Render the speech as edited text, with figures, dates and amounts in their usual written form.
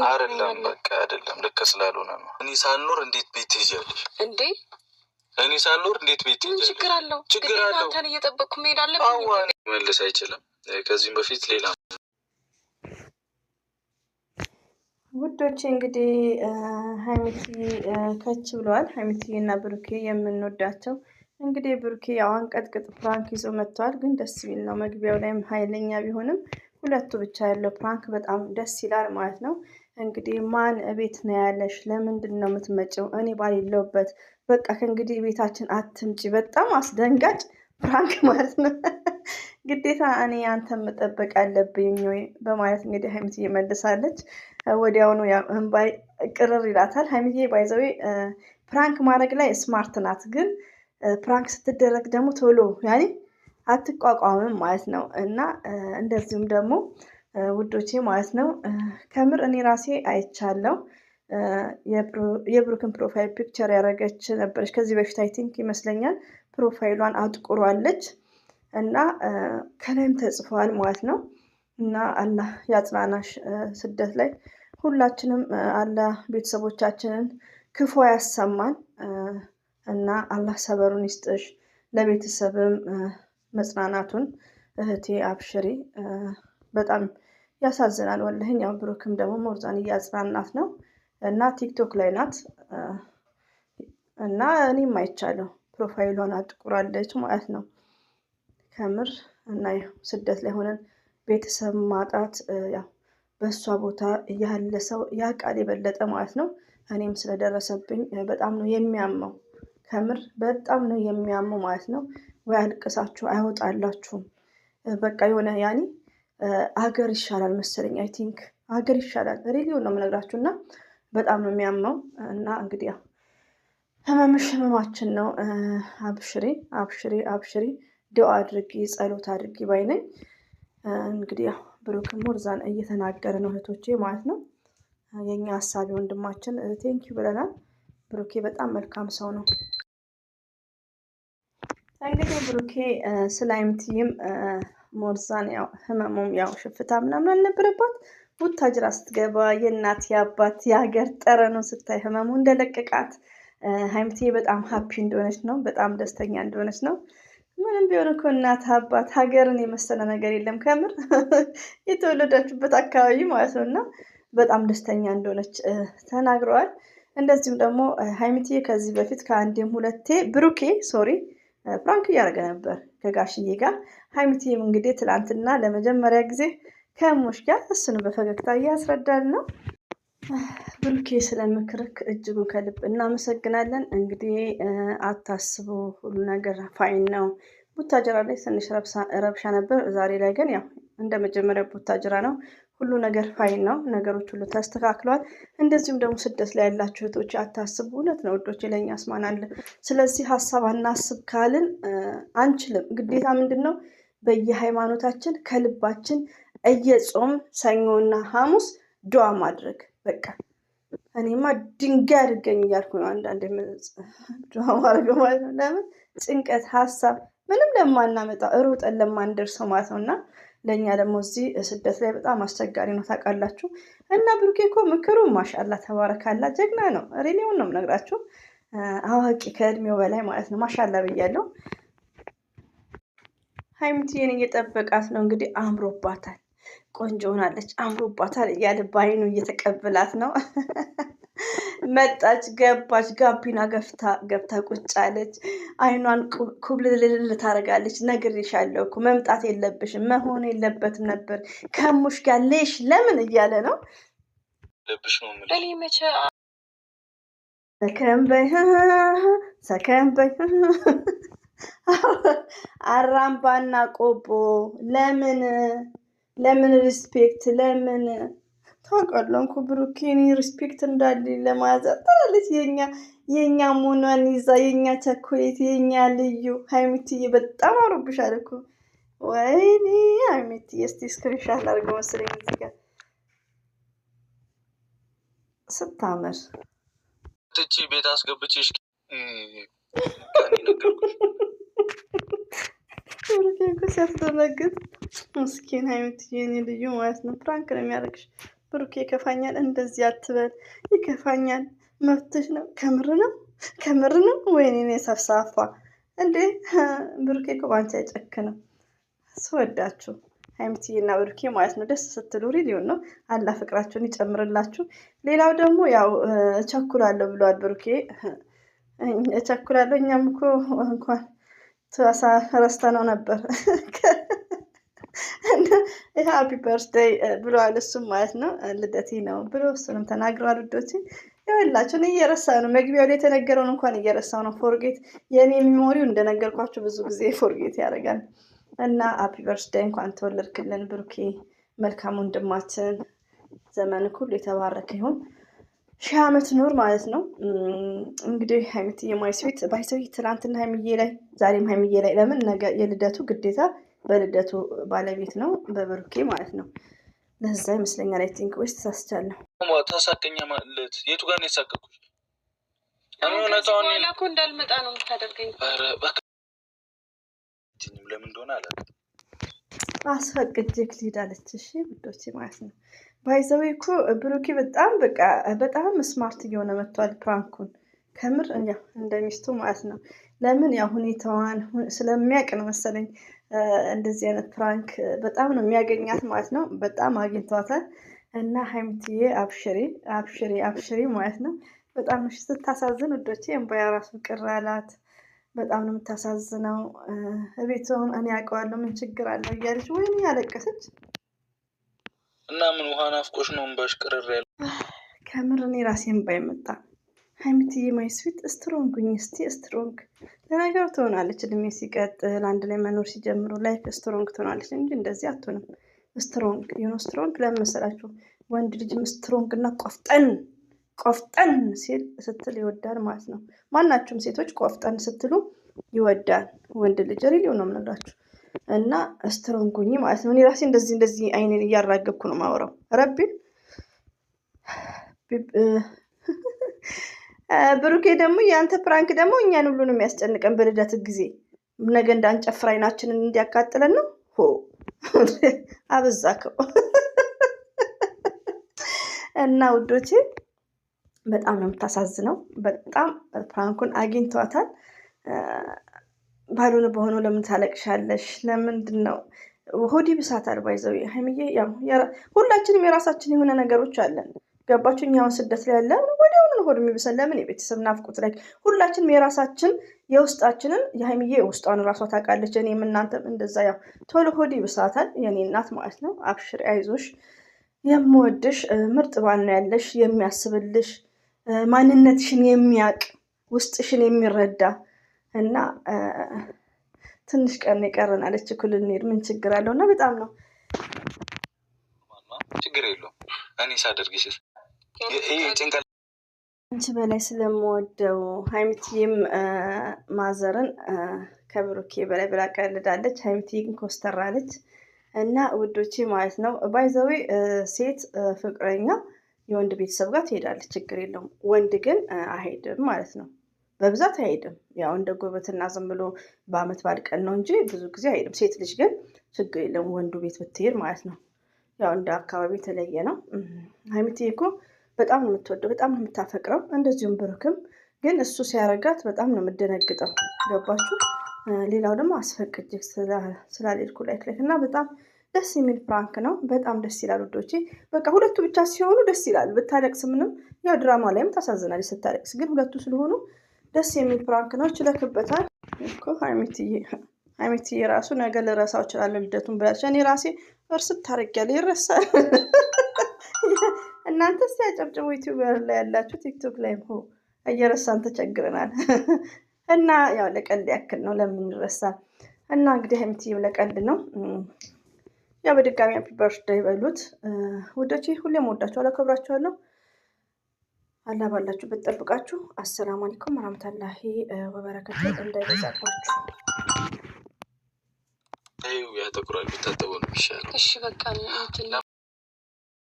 አይደለም በቃ አይደለም ልክ ስላልሆነ ነው። እኔ ሳልኖር እንዴት ቤት ትይዣለሽ እንዴ? እኔ ሳልኖር እንዴት ቤት ትይዣለሽ? ችግር አለው አንተን እየጠበቅኩ መሄድ አለብኝ። መልስ አይችልም። ከዚህም በፊት ሌላ ውዶቼ እንግዲህ ሀይሚቲ ከች ብለዋል። ሀይሚቲ እና ብሩኬ የምንወዳቸው እንግዲህ ብሩኬ ያው አንቀጥቅጥ ፕራንክ ይዞ መጥተዋል። ግን ደስ የሚል ነው። መግቢያው ላይም ኃይለኛ ቢሆንም ሁለቱ ብቻ ያለው ፕራንክ በጣም ደስ ይላል ማለት ነው። እንግዲህ ማን እቤት ነው ያለሽ? ለምንድን ነው የምትመጪው? እኔ ባሌለሁበት በቃ ከእንግዲህ ቤታችን አትምጪ። በጣም አስደንጋጭ ፕራንክ ማለት ነው። ግዴታ እኔ አንተን መጠበቅ አለብኝ ወይ በማለት እንግዲህ ሀይሚትዬ መልሳለች። ወዲያውኑ እንባይ ቅርር ይላታል። ሀይሚትዬ ባይዘዌ ፕራንክ ማድረግ ላይ ስማርት ናት፣ ግን ፕራንክ ስትደረግ ደግሞ ቶሎ ያኔ አትቋቋምም ማለት ነው። እና እንደዚሁም ደግሞ ውዶቼ ማለት ነው ከምር እኔ ራሴ አይቻለው። የብሩክን ፕሮፋይል ፒክቸር ያደረገች ነበረች ከዚህ በፊት አይ ቲንክ ይመስለኛል። ፕሮፋይሏን አጥቁሯለች እና ከላይም ተጽፏል ማለት ነው። እና አላህ ያጽናናሽ ስደት ላይ ሁላችንም አላህ ቤተሰቦቻችንን ክፉ ያሰማን እና አላህ ሰበሩን ይስጥሽ። ለቤተሰብም መጽናናቱን እህቴ አብሽሪ። በጣም ያሳዝናል ወላሂ። ያው ብሩክም ደግሞ ሞርዛን እያጽናናት ነው እና ቲክቶክ ላይ ናት እና እኔም አይቻለሁ ፕሮፋይሏን አጥቁራለች ማለት ነው። ከምር እና ያው ስደት ላይ ሆነን ቤተሰብ ማጣት ያው በእሷ ቦታ ያለ ሰው ያውቃል የበለጠ ማለት ነው። እኔም ስለደረሰብኝ በጣም ነው የሚያመው። ከምር በጣም ነው የሚያመው ማለት ነው። ወይ አልቅሳችሁ አይወጣላችሁም። በቃ የሆነ ያኔ አገር ይሻላል መሰለኝ። አይ ቲንክ አገር ይሻላል። ሬዲዮን ነው የምነግራችሁ እና በጣም ነው የሚያመው እና እንግዲህ ያው ህመምሽ ህመማችን ነው። አብሽሪ አብሽሪ አብሽሪ። ዱአ አድርጊ ጸሎት አድርጊ ባይነኝ። እንግዲህ ያው ብሩክ ሞርዛን እየተናገረ ነው እህቶቼ ማለት ነው። የኛ ሀሳቢ ወንድማችን ቴንኪው ብለናል። ብሩኬ በጣም መልካም ሰው ነው። እንግዲህ ብሩኬ ስለ ሀይሚትዬም ሞርዛን ያው ህመሙም ያው ሽፍታ ምናምን አልነበረባት። ቡታጅራ ስትገባ የእናት የአባት የሀገር ጠረኑ ስታይ ህመሙ እንደለቀቃት ሀይሚትዬ በጣም ሀፒ እንደሆነች ነው። በጣም ደስተኛ እንደሆነች ነው። ምንም ቢሆን እኮ እናት አባት ሀገርን የመሰለ ነገር የለም። ከምር የተወለዳችሁበት አካባቢ ማለት ነው እና በጣም ደስተኛ እንደሆነች ተናግረዋል። እንደዚሁም ደግሞ ሀይሚትዬ ከዚህ በፊት ከአንዴም ሁለቴ ብሩኬ ፕራንክ እያደረገ ነበር ከጋሽዬ ጋር። ሀይሚትዬም እንግዲህ ትላንትና ለመጀመሪያ ጊዜ ከሞሽ ጋር እሱን በፈገግታ እያስረዳን ነው። ብሩኬ ስለምክርክ እጅጉን ከልብ እናመሰግናለን። እንግዲህ አታስቡ፣ ሁሉ ነገር ፋይን ነው። ቡታጅራ ላይ ትንሽ ረብሻ ነበር። ዛሬ ላይ ግን ያው እንደ መጀመሪያ ቡታጅራ ነው። ሁሉ ነገር ፋይን ነው። ነገሮች ሁሉ ተስተካክሏል። እንደዚሁም ደግሞ ስደት ላይ ያላችሁ እህቶች አታስቡ። እውነት ነው ውዶች፣ ለእኛ አስማናለ። ስለዚህ ሀሳብ አናስብ ካልን አንችልም። ግዴታ ምንድን ነው በየሃይማኖታችን ከልባችን እየጾም ሰኞና ሐሙስ ዱዓ ማድረግ በቃ። እኔማ ድንጋይ አድርገኝ እያልኩ ነው አንዳንድ ዱዓ ማድረግ ማለት ነው። ለምን ጭንቀት ሀሳብ ምንም ለማናመጣ ሩጠን ለማንደርሰው ማለት ነው። እና ለእኛ ደግሞ እዚህ ስደት ላይ በጣም አስቸጋሪ ነው ታውቃላችሁ። እና ብሩኬ እኮ ምክሩ ማሻላ ተባረካላ ጀግና ነው። ሬሌውን ነው የምነግራችሁ። አዋቂ ከእድሜው በላይ ማለት ነው። ማሻላ ብያለሁ። ሀይሚትዬን እየጠበቃት ነው እንግዲህ። አምሮባታል፣ ቆንጆ ሆናለች፣ አምሮባታል እያለ በአይኑ እየተቀበላት ነው። መጣች፣ ገባች፣ ጋቢና ገብታ ቁጭ አለች። አይኗን ኩብልልል ታደርጋለች። ነግሬሻለሁ እኮ መምጣት የለብሽም መሆን የለበትም ነበር ከሙሽ ጋር ሌሽ ለምን እያለ ነው። ሰከን በይ አራምባና ቆቦ ለምን ሪስፔክት ለምን ታውቃለንኩ ብሩኬኒ ሪስፔክት እንዳለ ለማዘር ታለች። የኛ ሞኗን ይዛ የኛ ቸኮሌት የኛ ልዩ ሀይሚትዬ በጣም አሮብሻል እኮ። ወይኔ ሀይሚትዬ እስቲ ስክሪንሻት አድርገው መሰለኝ እዚህ ጋር ስታምር ትቺ ቤት አስገብቼሽ ብሩኬ እኮ ሲያስደነግጥ ምስኪን ሀይሚትዬ የኔ ልዩ ማለት ነው። ፕራንክ ነው የሚያደርግሽ። ብሩኬ ይከፋኛል፣ እንደዚህ አትበል፣ ይከፋኛል፣ መብትሽ ነው። ከምር ነው። ወይኔ እኔ ሰፍሳፋ እንዴ! ብሩኬ እኮ ባንቺ አይጨክንም። ስወዳችሁ ሀይሚትዬ እና ብሩኬ ማለት ነው። ደስ ስትሉ ሪሊውን ነው። አላህ ፍቅራችሁን ይጨምርላችሁ። ሌላው ደግሞ ያው እቸኩላለሁ ብሏል ብሩኬ። እቸኩላለሁ እኛም እኮ እንኳን ረስተነው ነበር። ሃፒ በርዝዴይ ብለዋል እሱም ማለት ነው። ልደቴ ነው ብሎ እሱንም ተናግረዋል። ውዶች ይኸውላችሁ እኔ እየረሳሁ ነው፣ መግቢያው ላይ የተነገረውን እንኳን እየረሳሁ ነው። ፎርጌት የእኔ ሚሞሪው እንደነገርኳችሁ ብዙ ጊዜ ፎርጌት ያደርጋል። እና ሃፒ በርዝዴይ እንኳን ተወለድክልን ብሩኬ፣ መልካም ወንድማችን፣ ዘመን ሁሉ የተባረከ ይሁን፣ 1000 ዓመት ኑር ማለት ነው። እንግዲህ ሀይሚትዬ ማይ ስዊት ባይሰዊ ትናንትና ሀይሚዬ ላይ ዛሬም ሀይሚዬ ላይ ለምን ነገ የልደቱ ግዴታ በልደቱ ባለቤት ነው በብሩኬ ማለት ነው። ለዛ ይመስለኛል አይ ቲንክ ወይስ ተሳስቻለሁ። ታሳቀኛ ማለት የቱ ጋር ነው የሳቀኩሽ? እኔ እኮ እንዳልመጣ ነው የምታደርገኝ። ለምን እንደሆነ አላውቅም። አስፈቅጄክ ልሂድ አለች። እሺ ውዶቼ ማለት ነው። ባይዘዌ እኮ ብሩኬ በጣም ስማርት እየሆነ መጥቷል። ፕራንኩን ከምር እንደ ሚስቱ ማለት ነው። ለምን ያው ሁኔታዋን ስለሚያውቅ ነው መሰለኝ እንደዚህ አይነት ፕራንክ በጣም ነው የሚያገኛት ማለት ነው። በጣም አግኝቷታል። እና ሀይሚትዬ አብሽሪ ማለት ነው። በጣም ስታሳዝን ውዶቼ፣ እምባያ ራሱ ቅር አላት። በጣም ነው የምታሳዝነው። ቤቱን እኔ ያውቀዋለሁ ምን ችግር አለው እያለች ወይኔ ያለቀሰች እና ምን ውሃ ናፍቆሽ ነው እምባሽ ቅርር ያለ? ከምር እኔ ራሴ እምባይ መጣ። ሀይሚትዬ ማይ ስዊት ስትሮንጉኝ እስቲ ስትሮንግ ለነገሩ ትሆናለች። እድሜ ሲቀጥል አንድ ላይ መኖር ሲጀምሩ ላይፍ ስትሮንግ ትሆናለች እንጂ እንደዚህ አትሆንም። ስትሮንግ ለምን መሰላችሁ? ወንድ ልጅም ስትሮንግ እና ቆፍጠን ስትል ይወዳል ማለት ነው። ማናችሁም ሴቶች ቆፍጠን ስትሉ ይወዳል ወንድ ልጅ። ሪሊው ነው የምነግራችሁ። እና ስትሮንጉኝ ማለት ነው። እኔ ራሴ እንደዚህ አይኔን እያራገብኩ ነው ማውራው። ረቢ ብሩኬ ደግሞ የአንተ ፕራንክ ደግሞ እኛን ሁሉ ነው የሚያስጨንቀን። በልደት ጊዜ ነገ እንዳንጨፍር አይናችንን እንዲያቃጥለን ነው። አበዛከው። እና ውዶቼ በጣም ነው የምታሳዝነው። በጣም ፕራንኩን አግኝቷታል። ባልሆነ በሆነው ለምን ታለቅሻለሽ? ለምንድን ነው ሆዲ ብሳታል? ባይዘው ሀይሚዬ፣ ሁላችንም የራሳችን የሆነ ነገሮች አለን። ገባችሁ? እኛውን ስደት ላይ ያለን ወዲያውኑ ሆድ የሚብሰን ለምን? የቤተሰብ ናፍቆት ላይ ሁላችንም የራሳችን የውስጣችንን የሀይሚዬ የውስጧን ራሷ ታውቃለች። እኔም እናንተም እንደዛ ያው ቶሎ ሆድ ይብሳታል። የኔ እናት ማለት ነው። አብሽሪ፣ አይዞሽ፣ የምወድሽ ምርጥ ባል ነው ያለሽ፣ የሚያስብልሽ ማንነትሽን የሚያውቅ ውስጥሽን የሚረዳ እና ትንሽ ቀን የቀረን አለች እኮ ልንሄድ ምን ችግር አለው? እና በጣም ነው ችግር የለውም እኔ ሳደርግሽ ጭንቀት አንቺ በላይ ስለምወደው ሀይሚትዬም ማዘርን ከብሩኬ በላይ ብላ ቀልዳለች። ሀይሚትዬም ኮስተራለች። እና ውዶቼ ማለት ነው ባይዘዌ ሴት ፍቅረኛ የወንድ ቤተሰብ ጋር ትሄዳለች፣ ችግር የለውም። ወንድ ግን አይሄድም ማለት ነው። በብዛት አይሄድም። ያው እንደ ጎበትና ዝም ብሎ በአመት ባል ቀን ነው እንጂ ብዙ ጊዜ አይሄድም። ሴት ልጅ ግን ችግር የለም ወንዱ ቤት ብትሄድ ማለት ነው። ያው እንደ አካባቢ የተለየ ነው። ሀይሚትዬ እኮ በጣም ነው የምትወደው፣ በጣም ነው የምታፈቅረው። እንደዚሁም ብሩክም ግን እሱ ሲያረጋት በጣም ነው የምደነግጠው። ገባችሁ? ሌላው ደግሞ አስፈቅጄ ስላልሄድኩ ላይክ እና በጣም ደስ የሚል ፕራንክ ነው። በጣም ደስ ይላል ውዶቼ። በቃ ሁለቱ ብቻ ሲሆኑ ደስ ይላል። ብታለቅስ ምንም ያው ድራማ ላይም ታሳዝናለች ስታለቅስ፣ ግን ሁለቱ ስለሆኑ ደስ የሚል ፕራንክ ነው። ችለክበታል እኮ ሀይሚትዬ ራሱ ነገ ልረሳው እችላለሁ ልደቱን ብላለች። እኔ ራሴ እርስት ታደርጊያለሽ ይረሳል። እናንተ እስቲ አጨብጭቡ። ዩቲዩበር ላይ ያላችሁ ቲክቶክ ላይ እየረሳን ተቸግረናል። እና ያው ለቀልድ ያክል ነው፣ ለምን ይረሳል? እና እንግዲህ ሀይሚትዬ ለቀልድ ነው። ያው በድጋሚ ሃፒ በርዝዴይ በሉት ውዶቼ። ሁሌም ወዳችኋለሁ፣ አከብራችኋለሁ። አላህ ባላችሁበት ጠብቃችሁ። አሰላሙ አለይኩም ወራህመቱላሂ ወበረካቱ። እንዳይበዛባችሁ። ያተኩራል ቢታጠበው ነው የሚሻለው። እሺ በቃ